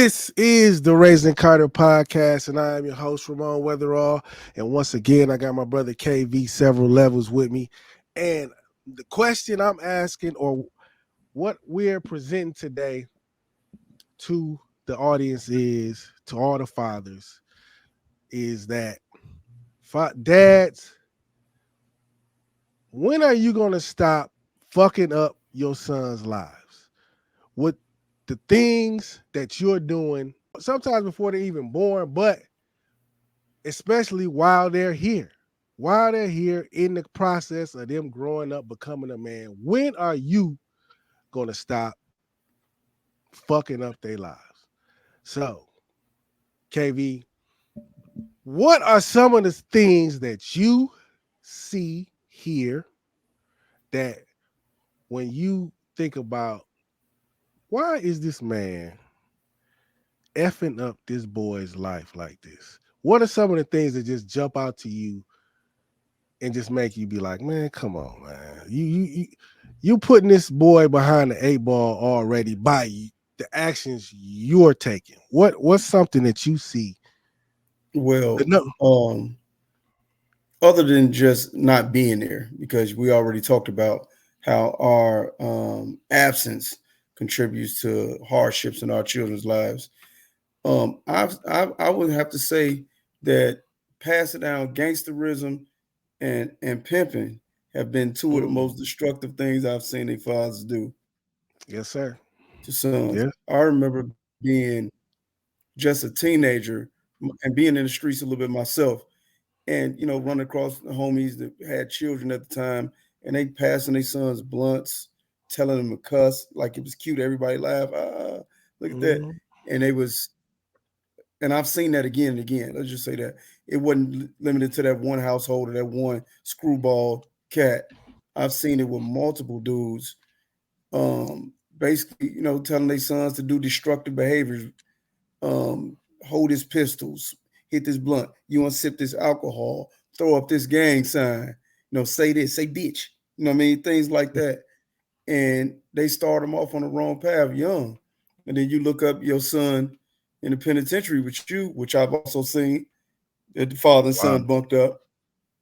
This is the Raising Karter podcast, and I am your host, Ramon Weatherall. And once again, I got my brother KV several levels with me. And the question I'm asking, or what we're presenting today to the audience is, to all the fathers, is that dads, when are you going to stop fucking up your sons' lives with the things that you're doing, sometimes before they're even born, but especially while they're here in the process of them growing up, becoming a man? When are you going to stop fucking up their lives? So, KV, what are some of the things that you see here that when you think about, why is this man effing up this boy's life like this? What are some of the things that just jump out to you and just make you be like, man, come on, man. You putting this boy behind the eight ball already by the actions you're taking. What's something that you see? Well, No. other than just not being there, because we already talked about how our absence contributes to hardships in our children's lives. I would have to say that passing down gangsterism and pimping have been two of the most destructive things I've seen their fathers do Yes, sir. to sons. Yeah. I remember being just a teenager and being in the streets a little bit myself, and running across the homies that had children at the time, and they passing their sons blunts, telling them to cuss like it was cute. Everybody laugh, look at that. Mm-hmm. And they was, and I've seen that again and again. Let's just say that it wasn't limited to that one household or that one screwball cat. I've seen it with multiple dudes, basically, telling their sons to do destructive behaviors, hold his pistols, hit this blunt, you want to sip this alcohol, throw up this gang sign, say this, say bitch, what I mean, things like that. And they start them off on the wrong path young. And then you look up your son in the penitentiary with you, which I've also seen, that the father and Wow. son bunked up.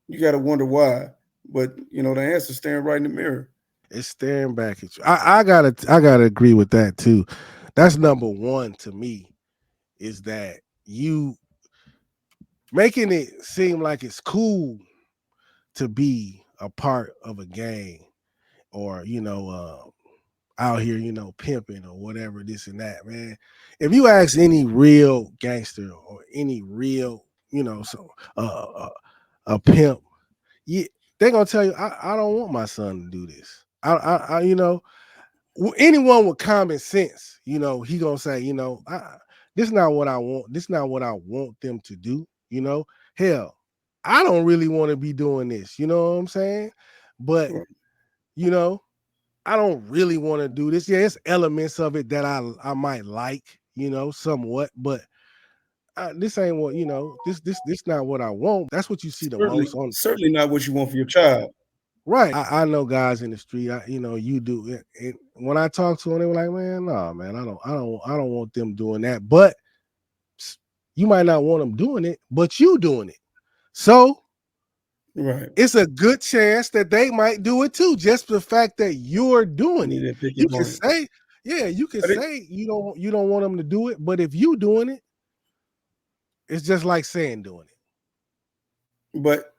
You got to wonder why. But, the answer's staring right in the mirror. It's staring back at you. I gotta agree with that too. That's number one to me, is that you making it seem like it's cool to be a part of a gang, or out here, pimping or whatever, this and that, man. If you ask any real gangster or any real, a pimp, yeah, they're gonna tell you, I don't want my son to do this. Anyone with common sense, he gonna say, this is not what I want. This is not what I want them to do. Hell, I don't really want to be doing this. You know what I'm saying? But you know, I don't really want to do this. Yeah, it's elements of it that I might like, somewhat, but this ain't what this not what I want. That's what you see the Certainly, most on. certainly not what you want for your child. Right. I know guys in the street. You do it. When I talk to them, they were like, "Man, no, man, I don't want them doing that." But you might not want them doing it, but you doing it. So Right. it's a good chance that they might do it too. Just the fact that you're doing You it, need to pick your you can point. say, yeah, you can But it, say you don't want them to do it, but if you doing it, it's just like saying doing it. but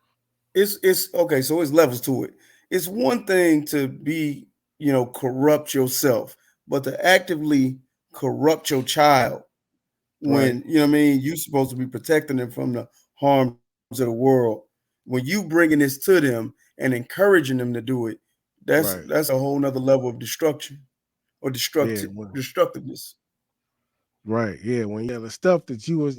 it's okay. So it's levels to it. It's one thing to be, corrupt yourself, but to actively corrupt your child Right. when what I mean, you're supposed to be protecting them from the harms of the world. When you bringing this to them and encouraging them to do it, Right. that's a whole nother level of destruction or Yeah. destructiveness. Right. Yeah. When the stuff that you was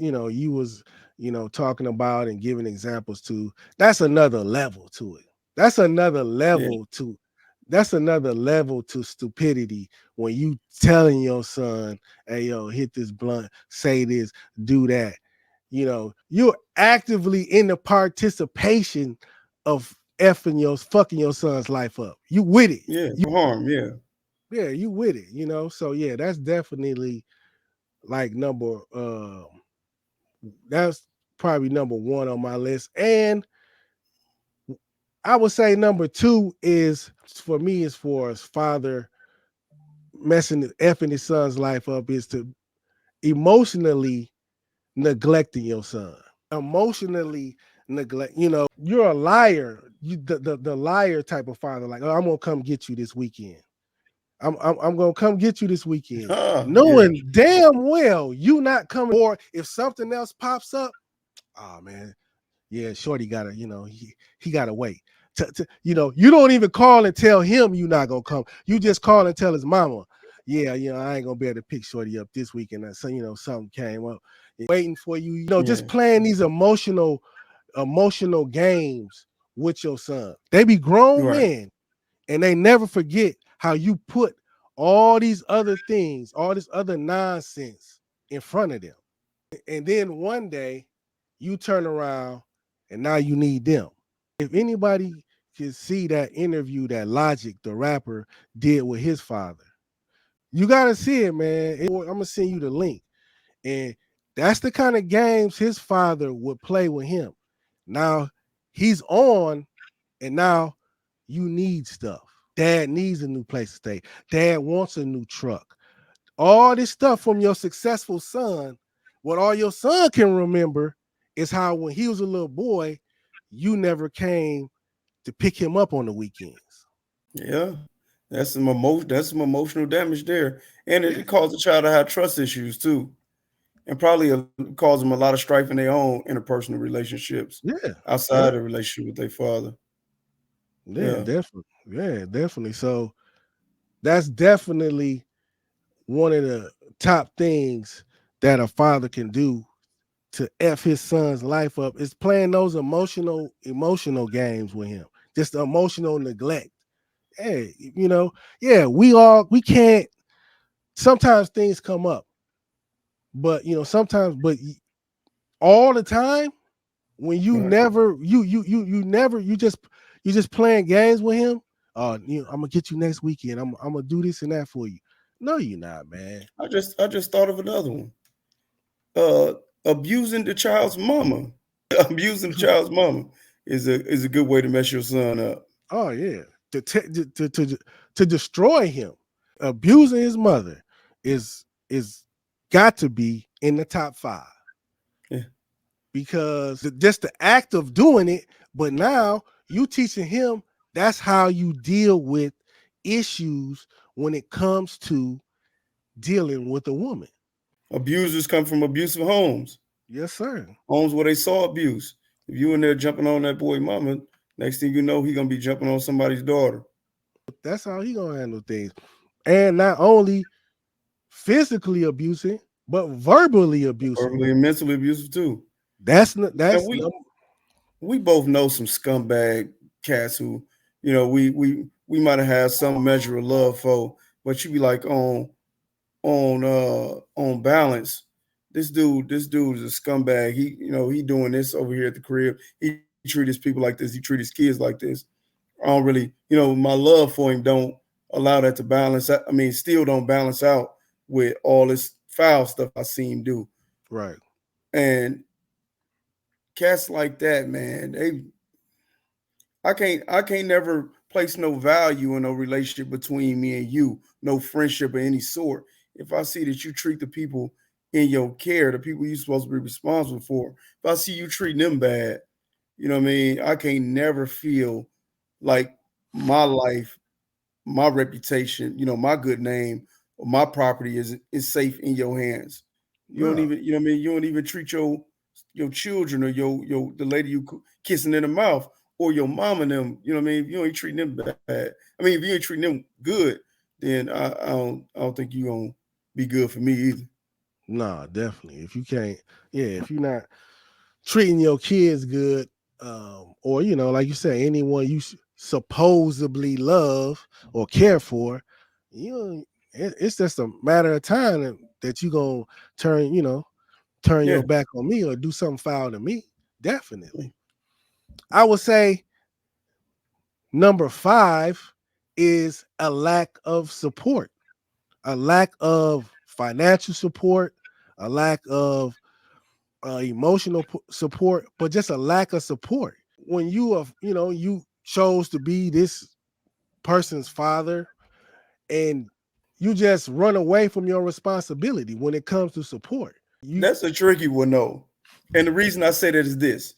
talking about and giving examples to, that's another level to it. That's another Yeah. level to that's another level to stupidity when you telling your son, hey yo, hit this blunt, say this, do that. You're actively in the participation of fucking your son's life up. You with it. Yeah. Harm. Yeah. Yeah, you with it, So yeah, that's definitely like that's probably number one on my list. And I would say number two is for me is for his father effing his son's life up is to emotionally neglecting your son. Emotionally neglect, you're a liar. The liar type of father, like, oh, I'm gonna come get you this weekend. I'm gonna come get you this weekend. Yeah, Knowing damn well you not coming, or if something else pops up, oh man, yeah, Shorty gotta, he gotta wait. You don't even call and tell him you not gonna come. You just call and tell his mama, yeah, I ain't gonna be able to pick Shorty up this weekend. So something came up, waiting for you. Just yeah, playing these emotional games with your son. They be grown right. men, and they never forget how you put all these other things, all this other nonsense in front of them. And then one day you turn around and now you need them. If anybody can see that interview that Logic, the rapper, did with his father, you got to see it, man. I'm going to send you the link. And that's the kind of games his father would play with him. Now he's on, and now you need stuff. Dad needs a new place to stay. Dad wants a new truck. All this stuff from your successful son. What all your son can remember is how when he was a little boy, you never came to pick him up on the weekends. Yeah, that's some emotional damage there, and Yeah, it causes a child to have trust issues too, and probably cause them a lot of strife in their own interpersonal relationships yeah, outside yeah, the relationship with their father. yeah, Yeah, definitely. Yeah, definitely. So that's definitely one of the top things that a father can do to F his son's life up is playing those emotional games with him. Just emotional neglect. Hey, yeah, we can't, sometimes things come up, but sometimes, but all the time, when you right. never, you never, you just playing games with him. I'm gonna get you next weekend. I'm gonna do this and that for you. No, you're not, man. I just thought of another one. Uh, abusing the child's mama. Abusing the child's mama is a good way to mess your son up. Oh yeah, to destroy him, abusing his mother is got to be in the top five, Yeah. because just the act of doing it. But now you teaching him that's how you deal with issues when it comes to dealing with a woman. Abusers come from abusive homes, Yes, sir. homes where they saw abuse. If you in there jumping on that boy mama, next thing you know, he gonna be jumping on somebody's daughter. That's how he gonna handle things. And not only physically abusing, but verbally abusing. Verbally and mentally abusive too. That's not, And that's we both know some scumbag cats who, we might have had some measure of love for, but you be like on balance, this dude is a scumbag. He doing this over here at the crib. He treat his people like this. He treat his kids like this. I don't really, my love for him don't allow that to balance. I mean, still don't balance out with all this foul stuff I see him do. right. And cats like that, man, I can't never place no value in no relationship between me and you, no friendship of any sort. If I see that you treat the people in your care, the people you're supposed to be responsible for, if I see you treating them bad, you know what I mean? I can't never feel like my life, my reputation, my good name, or my property is safe in your hands. You don't No, even, what I mean, you don't even treat your children or your the lady you kissing in the mouth or your mom and them. You know what I mean? If you ain't treating them bad. I mean, if you ain't treating them good, then I don't think you gonna be good for me either. no, definitely. If you can't, yeah, if you're not treating your kids good, or like you say, anyone you supposedly love or care for, it's just a matter of time that you gonna turn, turn Yeah, your back on me or do something foul to me. Definitely, I would say number five is a lack of support, a lack of financial support, a lack of emotional support, but just a lack of support. When you are, you chose to be this person's father, and you just run away from your responsibility when it comes to support. You That's a tricky one, though. And the reason I say that is this: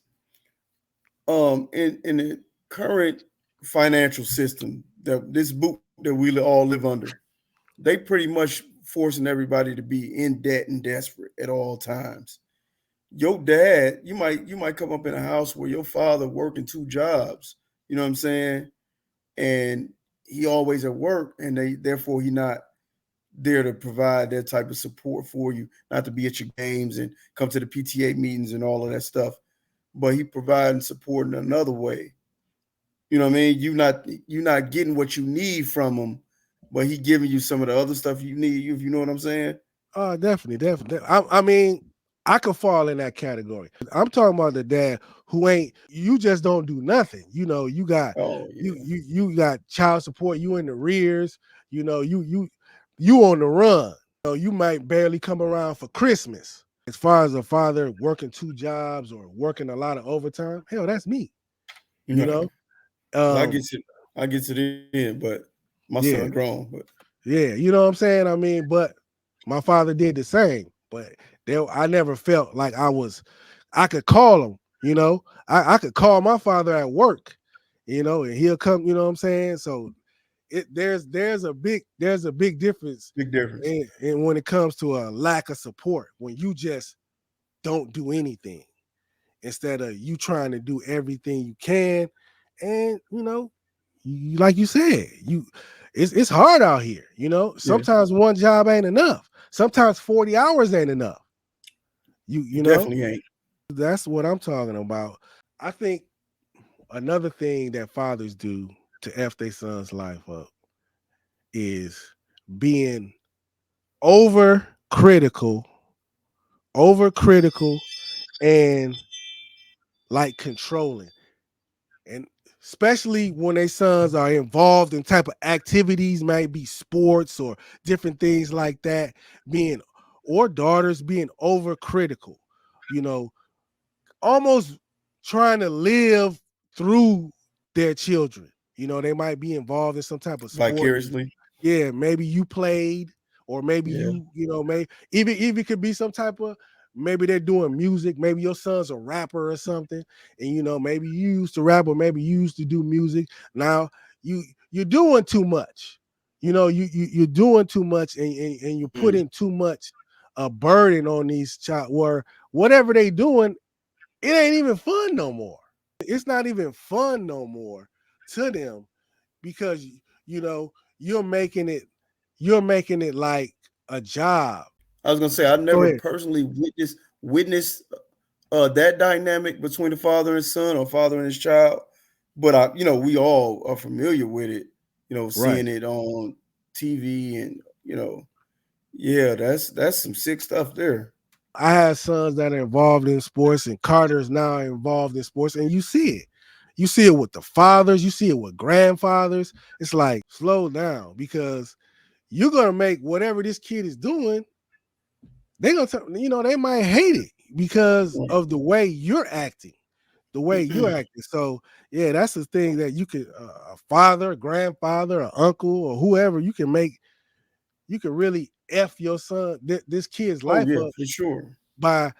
in the current financial system, that this boot that we all live under, they pretty much forcing everybody to be in debt and desperate at all times. Your dad, you might come up in a house where your father working two jobs. You know what I'm saying? And he always at work, and therefore he not there to provide that type of support for you, not to be at your games and come to the PTA meetings and all of that stuff. But he providing support in another way. You know what I mean? You not getting what you need from him, but he giving you some of the other stuff you need. If you know what I'm saying? definitely, definitely. I mean, I could fall in that category. I'm talking about the dad who ain't. You just don't do nothing. You got Oh yeah, you got child support. You in the rears. You on the run. You might barely come around for Christmas. As far as a father working two jobs or working a lot of overtime, hell, that's me. You right. know, Well, um, I get it in, but my son yeah, grown. But yeah. You know what I'm saying? I mean, but my father did the same. But I never felt like I could call him. I could call my father at work. And he'll come. You know what I'm saying? So there's a big difference big difference. in when it comes to a lack of support when you just don't do anything instead of you trying to do everything you can. And like you said, it's hard out here. Yeah, Sometimes one job ain't enough. Sometimes 40 hours ain't enough. you it you know definitely ain't. that's what I'm talking about. I think another thing that fathers do to f their son's life up is being overcritical overcritical and like controlling, and especially when their sons are involved in type of activities, might be sports or different things like that, being or daughters being overcritical, you know, almost trying to live through their children. They might be involved in some type of sport. Vicariously. Yeah, maybe you played, or maybe Yeah. maybe even could be some type of, maybe they're doing music, maybe your son's a rapper or something, and maybe you used to rap, or maybe you used to do music. Now you're doing too much. You're doing too much, and you're Mm. putting too much a burden on these child, where whatever they doing, it ain't even fun no more. It's not even fun no more to them, because you know you're making it you're making it like a job. I was gonna say I Go never ahead. personally witnessed that dynamic between the father and son or father and his child, but we all are familiar with it. Right. Seeing it on TV, and yeah, that's some sick stuff there. I have sons that are involved in sports, and Carter's now involved in sports, and you see it. You see it with the fathers, you see it with grandfathers. It's like, slow down, because you're gonna make whatever this kid is doing, they gonna they might hate it because of the way you're acting. The way you're acting. So yeah, that's the thing that you could, a father, a grandfather, an uncle, or whoever, you can really f your son, this kid's Oh life yeah, up for sure. by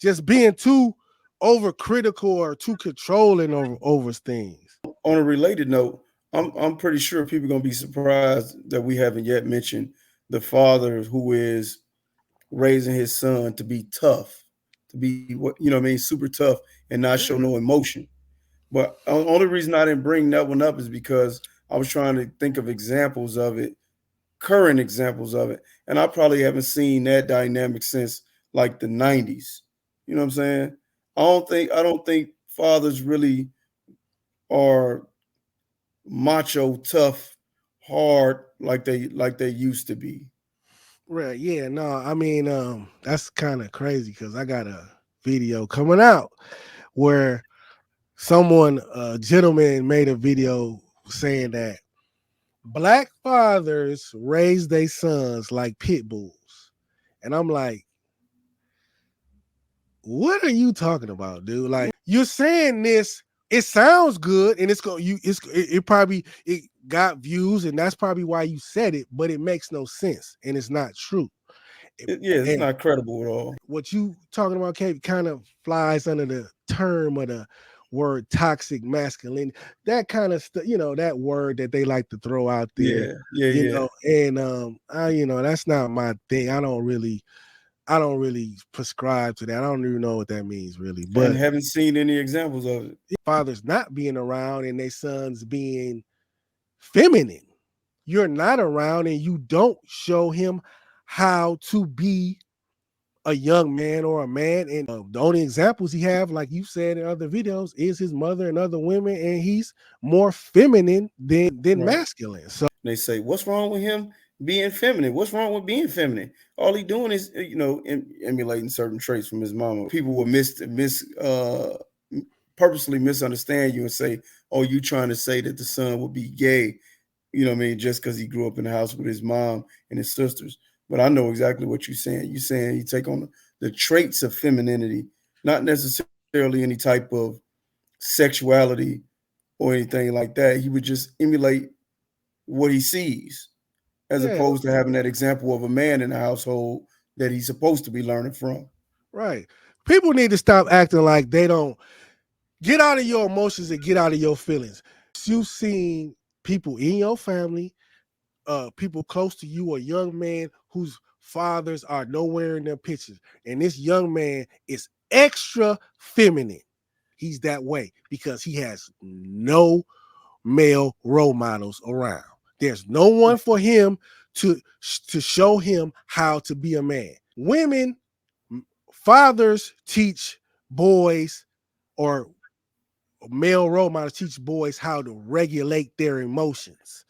just being too overcritical or too controlling over things. On a related note, I'm pretty sure people are gonna be surprised that we haven't yet mentioned the father who is raising his son to be tough, to be what what I mean, super tough and not show Yeah. no emotion. But the only reason I didn't bring that one up is because I was trying to think of examples of it, current examples of it, and I probably haven't seen that dynamic since like the '90s. You know what I'm saying? I don't think fathers really are macho, tough, hard like they used to be. Right. Yeah. No, I mean, that's kind of crazy because I got a video coming out where a gentleman made a video saying that black fathers raise their sons like pit bulls. And I'm like, what are you talking about, dude? Like, you're saying this, it sounds good, and it probably it got views, and that's probably why you said it, but it makes no sense and it's not true. Yeah, it's And not credible at all. what you talking about, Kate, kind of flies under the term of the word toxic masculinity. That kind of stuff, that word that they like to throw out there, Yeah, yeah, yeah. and that's not my thing. I don't really prescribe to that. I don't even know what that means really. And But haven't seen any examples of it. fathers not being around and their sons being feminine. You're not around and you don't show him how to be a young man or a man. And the only examples he have, like you said in other videos, is his mother and other women, and he's more feminine than Right. masculine. So They say, what's wrong with him being feminine? What's wrong with being feminine? All he doing is, emulating certain traits from his mama. People will purposely misunderstand you and say, oh, you trying to say that the son would be gay, just because he grew up in the house with his mom and his sisters. But I know exactly what you're saying. You're saying you take on the traits of femininity, not necessarily any type of sexuality or anything like that. He would just emulate what he sees, as yeah, opposed to having that example of a man in the household that he's supposed to be learning from. right. People need to stop acting like they don't get out of your emotions and get out of your feelings. You've seen people in your family, people close to you, a young man whose fathers are nowhere in their pictures, and this young man is extra feminine. He's that way because he has no male role models around. There's no one for him to show him how to be a man. Women, fathers teach boys, or male role models teach boys how to regulate their emotions.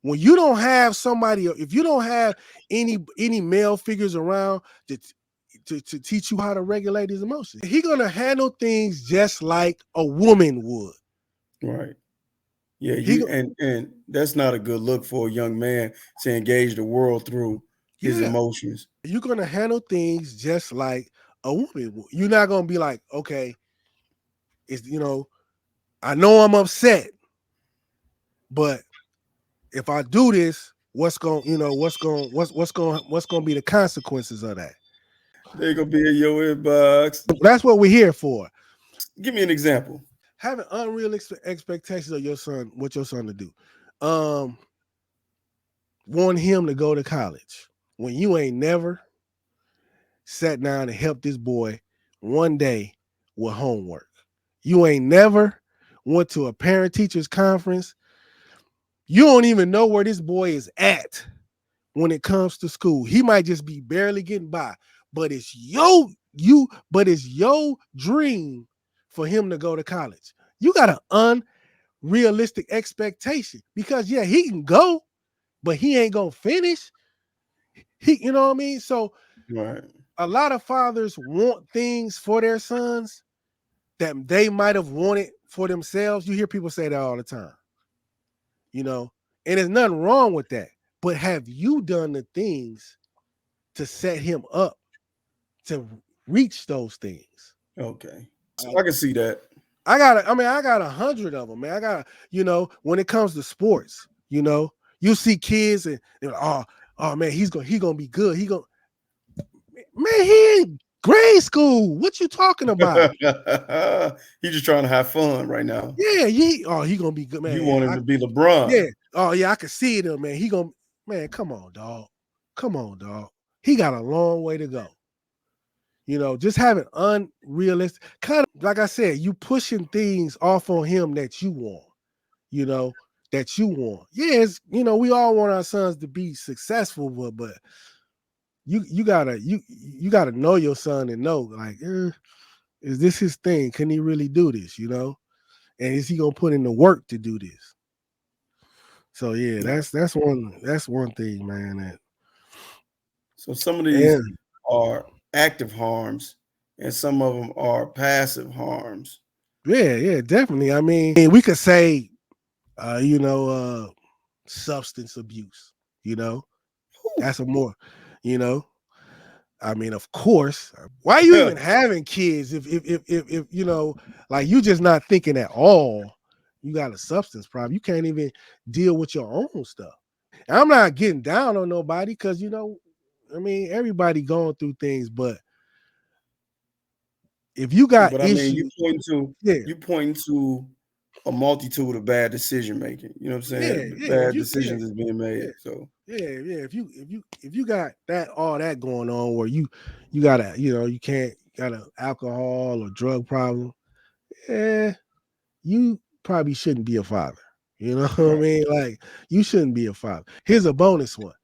When you don't have somebody, if you don't have any male figures around to teach you how to regulate his emotions, he's gonna handle things just like a woman would. Right. Yeah, He, and that's not a good look for a young man to engage the world through his yeah, emotions. you're gonna handle things just like a woman would. You're not gonna be like, okay, it's I know I'm upset, but if I do this, what's gonna be the consequences of that? They're gonna be in your inbox. That's what we're here for. Give me an example. Having unrealistic expectations of your son, what your son to do. Um, Want him to go to college when you ain't never sat down and helped this boy one day with homework. You ain't never went to a parent teachers conference. You don't even know where this boy is at when it comes to school. He might just be barely getting by, but it's your dream for him to go to college. You got an unrealistic expectation because yeah, he can go, but he ain't gonna finish. You know what I mean? So Right. a lot of fathers want things for their sons that they might have wanted for themselves. You hear people say that all the time, and there's nothing wrong with that. But have you done the things to set him up to reach those things? Okay. So I can see that. I got 100 of them, man. When it comes to sports, you see kids and they're like, oh man, he gonna be good. Man, he in grade school. What you talking about? He's just trying to have fun right now. Yeah, he gonna be good, You man. want him to be Yeah. LeBron. Oh yeah, I can see it, man. Man, come on, dog. Come on, dog. He got a long way to go. Just having unrealistic, kind of like I said, you pushing things off on him that you want, you know, that you want. Yes, we all want our sons to be successful, but you gotta know your son and know, like, is this his thing? Can he really do this? And is he gonna put in the work to do this? So yeah, Right. that's one thing, man. So some of these And are active harms, and some of them are passive harms. yeah, definitely. I mean, we could say, substance abuse. You know, Whew. that's a more, you know, I mean, of course. Why are you even having kids if you know, like you just not thinking at all? You got a substance problem. You can't even deal with your own stuff. And I'm not getting down on nobody because you know, I mean, everybody going through things, but if you got But I mean, issues, yeah, you pointing to a multitude of bad decision making. You know what I'm yeah, saying? yeah. If Bad you yeah, decisions is being yeah, made. So yeah. If you got that all that going on where you got you know you can't got an alcohol or drug problem, yeah, you probably shouldn't be a father. You know what I right. mean? Like you shouldn't be a father. Here's a bonus one.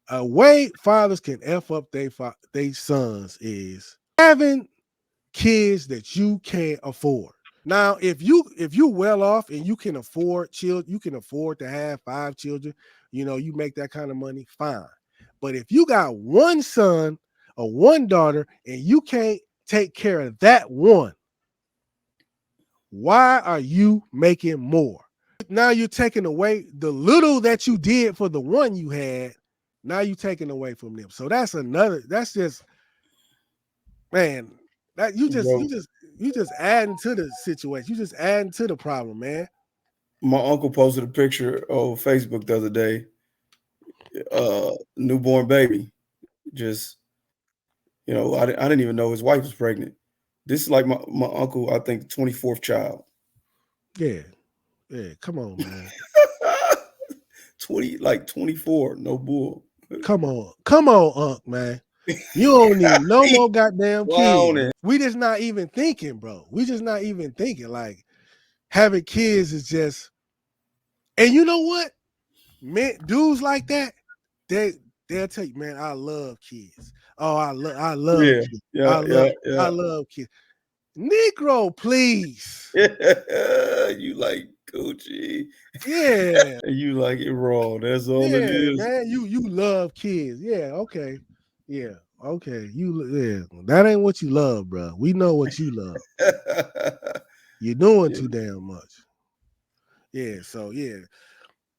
A way fathers can f up they sons is having kids that you can't afford. Now, if you well off and you can afford children, you can afford to have 5 children. You know, you make that kind of money, fine. But if you got one son or one daughter and you can't take care of that one, why are you making more? Now you're taking away the little that you did for the one you had. Now you're taking away from them. So that's another. That's just man. That Bro, you just adding to the situation. You just adding to the problem, man. my uncle posted a picture on Facebook the other day. Newborn baby. Just I didn't even know his wife was pregnant. This is like my uncle, I think, 24th child. Yeah, yeah. Come on, man. 24, no bull. Come on, Unc, man. You don't need no He more goddamn kids. clowning. We just not even thinking, bro. We just not even thinking. Like having kids is just. And you know what? Man, dudes like that, they they'll tell you, man, I love kids. Oh, I love Yeah, kids. yeah, yeah, I yeah. love kids. Negro, please. You like Gucci, Yeah, and you like it raw. That's all it yeah, is. man. You love kids. Yeah, okay. Yeah, okay. Yeah. That ain't what you love, bro. We know what you love. You're doing Yeah, too damn much. Yeah, so yeah.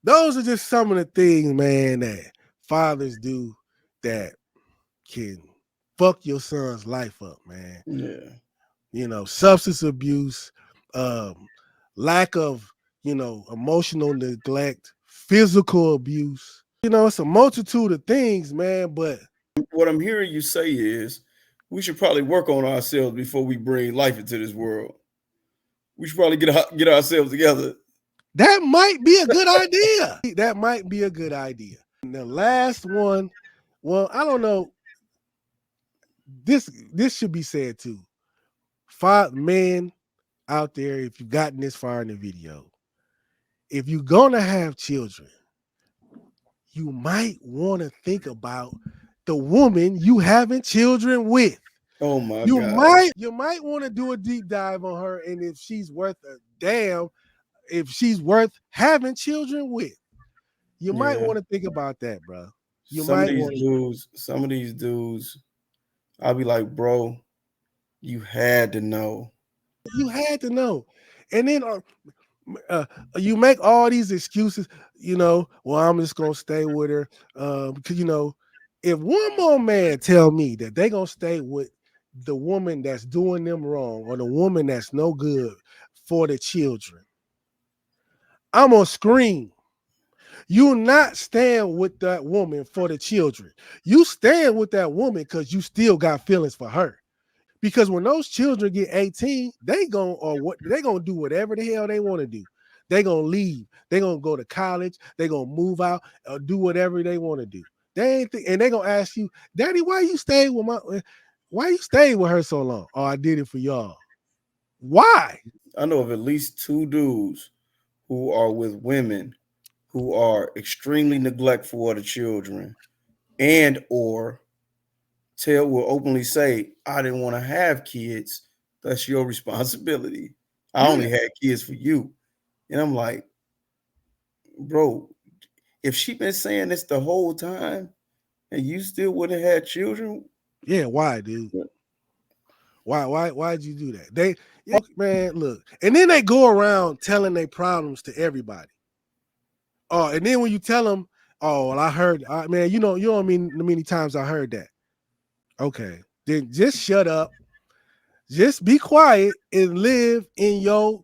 Those are just some of the things, man, that fathers do that can fuck your son's life up, man. yeah, You know, substance abuse, um, lack of, emotional neglect, physical abuse. You know, it's a multitude of things, man, but what I'm hearing you say is we should probably work on ourselves before we bring life into this world. We should probably get ourselves together. that might be a good idea. That might be a good idea. And the last one, well, I don't know. This should be said too. Five men out there, if you've gotten this far in the video, if you're gonna have children, you might want to think about the woman you having children with. Oh my You gosh. might want to do a deep dive on her and if she's worth a damn, if she's worth having children with. You might Yeah. want to think about that, bro. You Some of might these want to. dudes, some of these dudes, I'll be like, bro, you had to know. You had to know, and then uh, you make all these excuses. Well, I'm just gonna stay with her because if one more man tell me that they gonna stay with the woman that's doing them wrong or the woman that's no good for the children, I'm gonna scream. You not staying with that woman for the children. You staying with that woman because you still got feelings for her. Because when those children get 18, they gonna do whatever the hell they want to do. They gonna leave. They gonna go to college. They gonna move out or do whatever they want to do. And they gonna ask you, Daddy, why you stayed with her so long? Oh, I did it for y'all. Why? I know of at least two dudes who are with women who are extremely neglectful of the children and or will openly say, I didn't want to have kids. That's your responsibility. I Yeah, only had kids for you. And I'm like, bro, if she been saying this the whole time and you still would have had children, yeah. Why, dude? Why'd you do that? Man, look, and then they go around telling their problems to everybody. Oh, and then when you tell them, Oh, well, I heard, man. You know, I mean, the many times I heard that. Okay, then just shut up, just be quiet, and live in your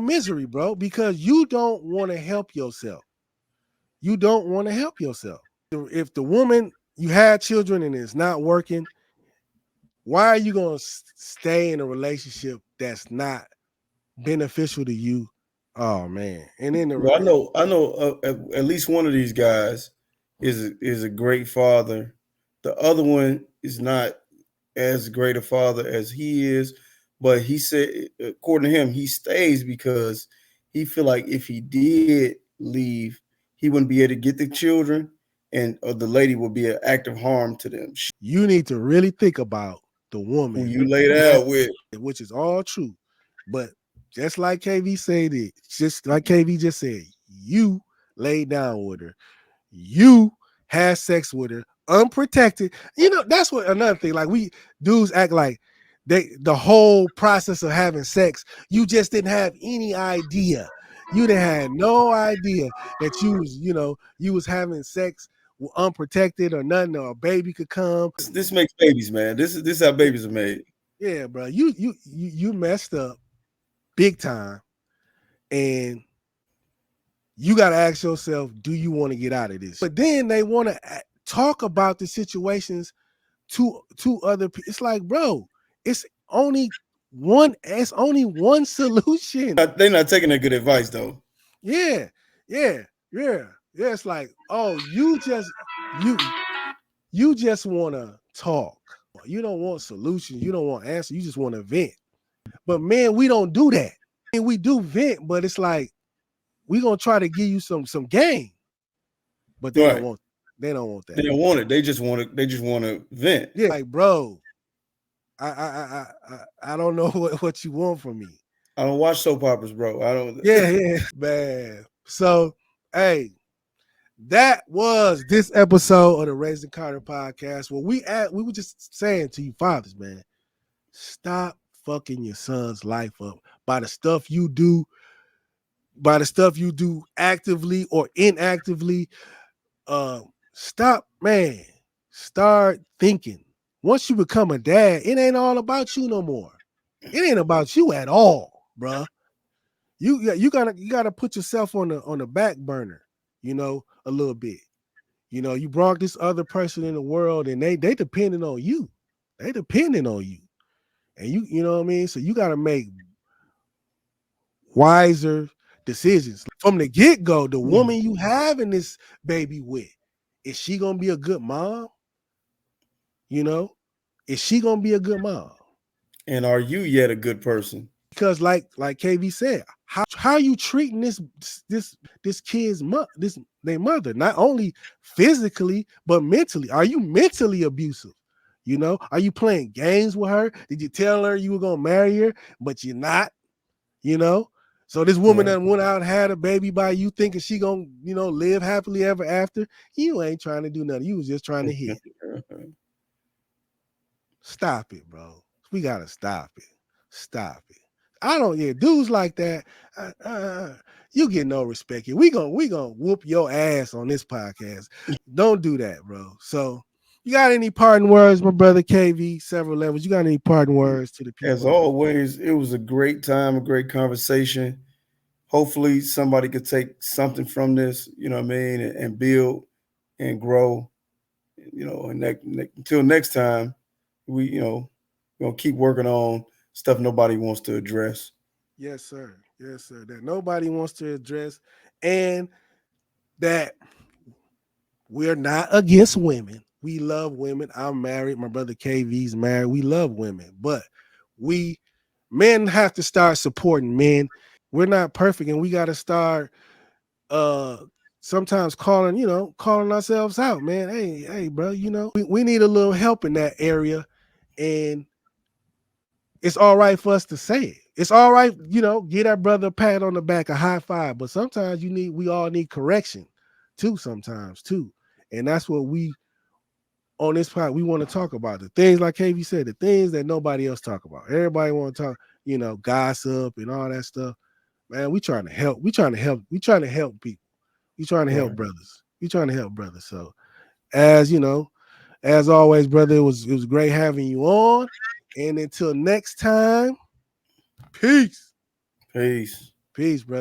misery, bro. Because you don't want to help yourself. You don't want to help yourself. If the woman you had children and it's not working, why are you gonna stay in a relationship that's not beneficial to you? Oh man, and then Well, I know. At least one of these guys is a great father. The other one is not as great a father as he is, but he said, according to him, he stays because he feel like if he did leave, he wouldn't be able to get the children, and the lady would be an act of harm to them. you need to really think about the Who woman you laid out with? which is all true. But just like KV said it, just like KV just said, you laid down with her. You had sex with her unprotected. You know, that's what another thing. Like we dudes act like the whole process of having sex, you just didn't have any idea. You didn't have no idea that you was having sex unprotected or nothing, or a baby could come. This makes babies, man. This is how babies are made. Yeah, bro. You messed up big time, and you got to ask yourself, do you want to get out of this? But then they want to talk about the situations to other people. It's like, bro, it's only one solution. They're not taking that good advice though. Yeah, yeah, yeah, yeah. It's like, oh, you just want to talk. You don't want solutions. You don't want answers. You just want to vent. But man, we don't do that. And we do vent, but it's like we gonna try to give you some game, but Right. they don't want that. They don't want it. They just want to. They just want to vent. Yeah, like bro, I don't know what you want from me. I don't watch soap operas, bro. I don't. Yeah, man. So, hey, that was this episode of the Raising Karter podcast. Where we were just saying to you fathers, man, stop fucking your son's life up by the stuff you do, actively or inactively. Stop, man. Start thinking. Once you become a dad, it ain't all about you no more. It ain't about you at all, bruh. You gotta put yourself on the back burner, a little bit. You brought this other person in the world, and they depending on you. They depending on you, and you know what I mean. So you gotta make wiser decisions from the get go. The woman you having this baby with, is she gonna be a good mom? Is she gonna be a good mom? And are you yet a good person? Because like KV said, how are you treating this kid's their mother? Not only physically but mentally. Are you mentally abusive? Are you playing games with her? Did you tell her you were gonna marry her, but you're not? So this woman that went out and had a baby by you, thinking she gonna live happily ever after. You ain't trying to do nothing. You was just trying to hit. Stop it, bro. We gotta stop it. Stop it. I don't. Yeah, dudes like that. You get no respect here. We gonna whoop your ass on this podcast. Don't do that, bro. So, you got any parting words, my brother KV? Several levels. You got any parting words to the people? As always, it was a great time, a great conversation. Hopefully, somebody could take something from this. You know what I mean, and build and grow. And until next time, we're gonna keep working on stuff nobody wants to address. Yes, sir. Yes, sir. That nobody wants to address, and that we're not against women. We love women. I'm married. My brother KV's married. We love women, but men have to start supporting men. We're not perfect, and we got to start sometimes calling ourselves out, man. Hey, bro, we need a little help in that area, and it's all right for us to say it. It's all right, get our brother a pat on the back, a high five. But sometimes we all need correction too, sometimes too. And that's what we on this part we want to talk about. The things like KV said, the things that nobody else talk about. Everybody want to talk, gossip and all that stuff. Man, we trying to help. We trying to help people. You trying to help Right. brothers. You trying to help brothers. So as you know, as always, brother, it was great having you on. And until next time, peace. Peace. Peace, brother.